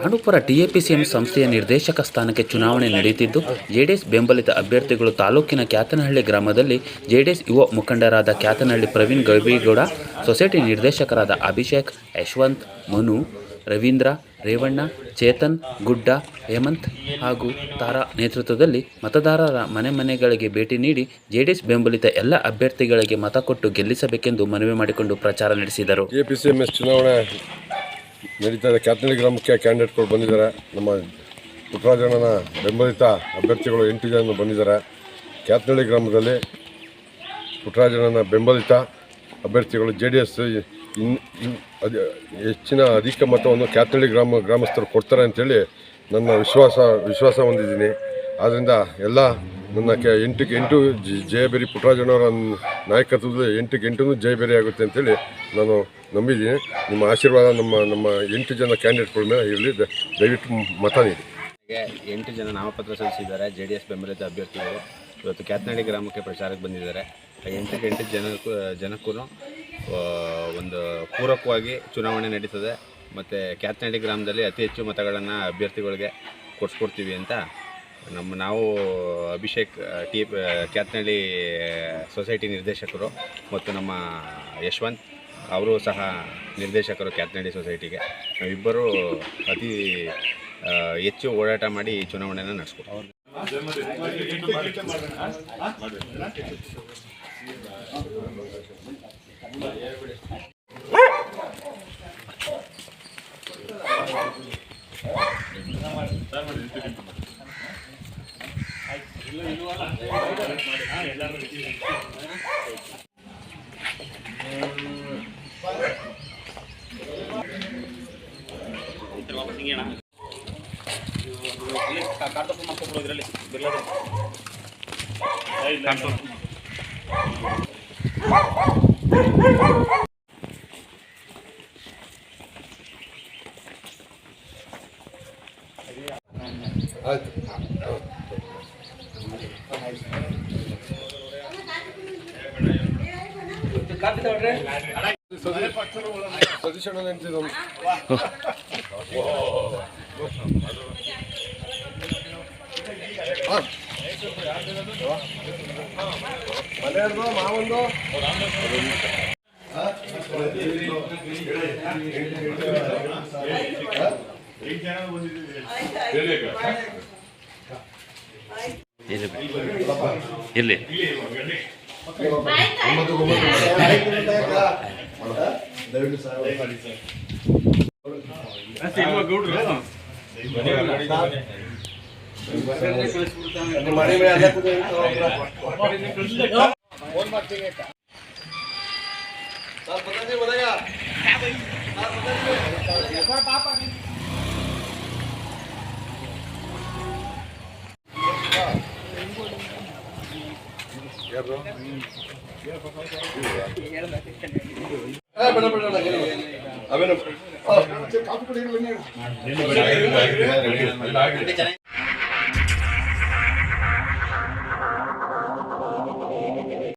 ಪಾಂಡವಪುರ ಟಿಎಪಿಸಿಎಂ ಸಂಸ್ಥೆಯ ನಿರ್ದೇಶಕ ಸ್ಥಾನಕ್ಕೆ ಚುನಾವಣೆ ನಡೆಯುತ್ತಿದ್ದು, ಜೆಡಿಎಸ್ ಬೆಂಬಲಿತ ಅಭ್ಯರ್ಥಿಗಳು ತಾಲೂಕಿನ ಕ್ಯಾತನಹಳ್ಳಿ ಗ್ರಾಮದಲ್ಲಿ ಜೆಡಿಎಸ್ ಯುವ ಮುಖಂಡರಾದ ಕ್ಯಾತನಹಳ್ಳಿ ಪ್ರವೀಣ್ ಗವಿಗೌಡ, ಸೊಸೈಟಿ ನಿರ್ದೇಶಕರಾದ ಅಭಿಷೇಕ್, ಯಶವಂತ್, ಮನು, ರವೀಂದ್ರ, ರೇವಣ್ಣ, ಚೇತನ್, ಗುಡ್ಡ, ಹೇಮಂತ್ ಹಾಗೂ ತಾರಾ ನೇತೃತ್ವದಲ್ಲಿ ಮತದಾರರ ಮನೆಗಳಿಗೆ ಭೇಟಿ ನೀಡಿ ಜೆಡಿಎಸ್ ಬೆಂಬಲಿತ ಎಲ್ಲ ಅಭ್ಯರ್ಥಿಗಳಿಗೆ ಮತ ಕೊಟ್ಟು ಗೆಲ್ಲಿಸಬೇಕೆಂದು ಮನವಿ ಮಾಡಿಕೊಂಡು ಪ್ರಚಾರ ನಡೆಸಿದರು. ಟಿಎಪಿಸಿಎಂಎಸ್ ಚುನಾವಣೆ ನಡೀತಾ ಇದೆ. ಕ್ಯಾತನಹಳ್ಳಿ ಗ್ರಾಮಕ್ಕೆ ಕ್ಯಾಂಡಿಡೇಟ್ಗಳು ಬಂದಿದ್ದಾರೆ. ನಮ್ಮ ಪುಟ್ಟರಾಜಣ್ಣನ ಬೆಂಬಲಿತ ಅಭ್ಯರ್ಥಿಗಳು 8 ಜನ ಬಂದಿದ್ದಾರೆ. ಕ್ಯಾತನಹಳ್ಳಿ ಗ್ರಾಮದಲ್ಲಿ ಪುಟ್ಟರಾಜಣ್ಣನ ಬೆಂಬಲಿತ ಅಭ್ಯರ್ಥಿಗಳು JDS ಹೆಚ್ಚಿನ ಅಧಿಕ ಮತವನ್ನು ಕ್ಯಾತನಹಳ್ಳಿ ಗ್ರಾಮಸ್ಥರು ಕೊಡ್ತಾರೆ ಅಂತೇಳಿ ನನ್ನ ವಿಶ್ವಾಸ ಹೊಂದಿದ್ದೀನಿ. ಆದ್ದರಿಂದ ಎಲ್ಲ ನನ್ನ 8ಕ್ಕೆ 8 ಜಯಬೇರಿ ಪುಟ್ಟರಾಜಣ್ಣವರ ನಾಯಕತ್ವದಲ್ಲಿ 8ಕ್ಕೆ 8 ಜಯಬೇರಿ ಆಗುತ್ತೆ ಅಂತೇಳಿ ನಾನು ನಂಬಿದ್ದೀನಿ. ನಿಮ್ಮ ಆಶೀರ್ವಾದ ನಮ್ಮ 8 ಜನ ಕ್ಯಾಂಡಿಡೇಟ್ಗಳ ಮೇಲೆ ಇರಲಿ. ದಯವಿಟ್ಟು ಮತ ನೀಡಿ. 8 ಜನ ನಾಮಪತ್ರ ಸಲ್ಲಿಸಿದ್ದಾರೆ. JDS ಬೆಂಬಲಿತ ಅಭ್ಯರ್ಥಿಗಳು ಇವತ್ತು ಕ್ಯಾತನಹಳ್ಳಿ ಗ್ರಾಮಕ್ಕೆ ಪ್ರಚಾರಕ್ಕೆ ಬಂದಿದ್ದಾರೆ. 8 ಜನಕ್ಕೂ ಒಂದು ಪೂರಕವಾಗಿ ಚುನಾವಣೆ ನಡೀತದೆ. ಮತ್ತು ಕ್ಯಾತನಹಳ್ಳಿ ಗ್ರಾಮದಲ್ಲಿ ಅತಿ ಹೆಚ್ಚು ಮತಗಳನ್ನು ಅಭ್ಯರ್ಥಿಗಳಿಗೆ ಕೊಡಿಸ್ಕೊಡ್ತೀವಿ ಅಂತ ನಾವು ಅಭಿಷೇಕ್ ಕ್ಯಾತನಹಳ್ಳಿ ಸೊಸೈಟಿ ನಿರ್ದೇಶಕರು ಮತ್ತು ನಮ್ಮ ಯಶವಂತ್ ಅವರು ಸಹ ನಿರ್ದೇಶಕರು ಕ್ಯಾತನಹಳ್ಳಿ ಸೊಸೈಟಿಗೆ, ನಾವಿಬ್ಬರು ಅತಿ ಹೆಚ್ಚು ಓಡಾಟ ಮಾಡಿ ಈ ಚುನಾವಣೆಯನ್ನು ನಡೆಸ್ಕೊಡ್ತೀವಿ. ಮಾವೊಂದು ಇಲ್ಲಿ ಅವೇನು